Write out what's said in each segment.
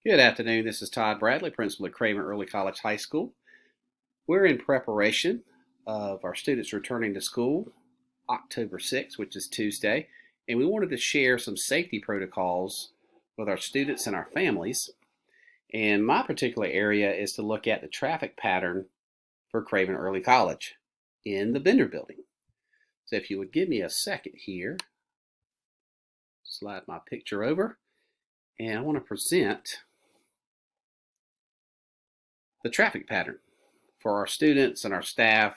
Good afternoon. This is Todd Bradley, principal at Craven Early College High School. We're in preparation of our students returning to school October 6th, which is Tuesday, and we wanted to share some safety protocols with our students and our families. And my particular area is to look at the traffic pattern for Craven Early College in the Bender building. So if you would give me a second here, slide my picture over, and I want to present the traffic pattern for our students and our staff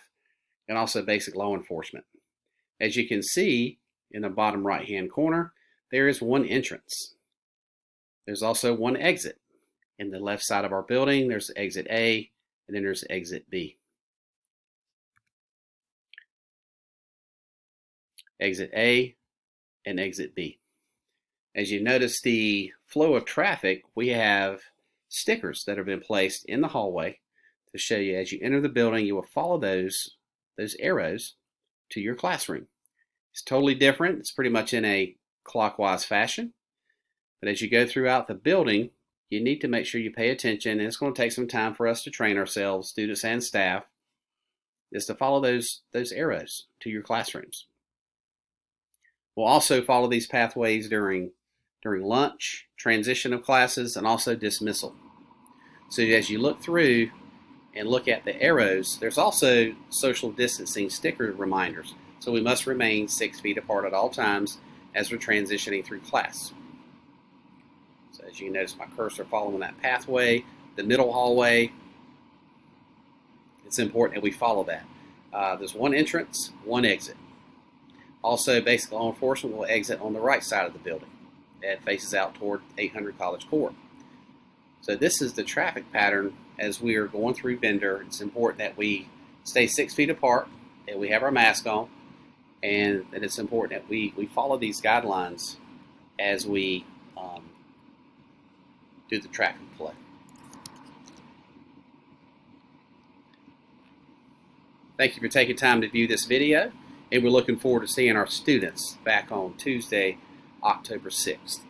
and also basic law enforcement. As you can see in the bottom right hand corner, there is one entrance. There's also one exit. In the left side of our building, there's exit A, and then there's exit B. Exit A and exit B. As you notice the flow of traffic, we have stickers that have been placed in the hallway to show you as you enter the building, you will follow those arrows to your classroom. It's totally different. It's pretty much in a clockwise fashion. But as you go throughout the building, you need to make sure you pay attention, and it's going to take some time for us to train ourselves, students and staff, is to follow those arrows to your classrooms. We'll also follow these pathways during lunch, transition of classes, and also dismissal. So as you look through and look at the arrows, there's also social distancing sticker reminders. So we must remain 6 feet apart at all times as we're transitioning through class. So as you notice my cursor following that pathway, the middle hallway, it's important that we follow that. There's one entrance, one exit. Also, basic law enforcement will exit on the right side of the building. It faces out toward 800 College Court. So this is the traffic pattern as we are going through Bender. It's important that we stay 6 feet apart, that we have our mask on, and that it's important that we follow these guidelines as we do the traffic play. Thank you for taking time to view this video, and we're looking forward to seeing our students back on Tuesday, October 6th.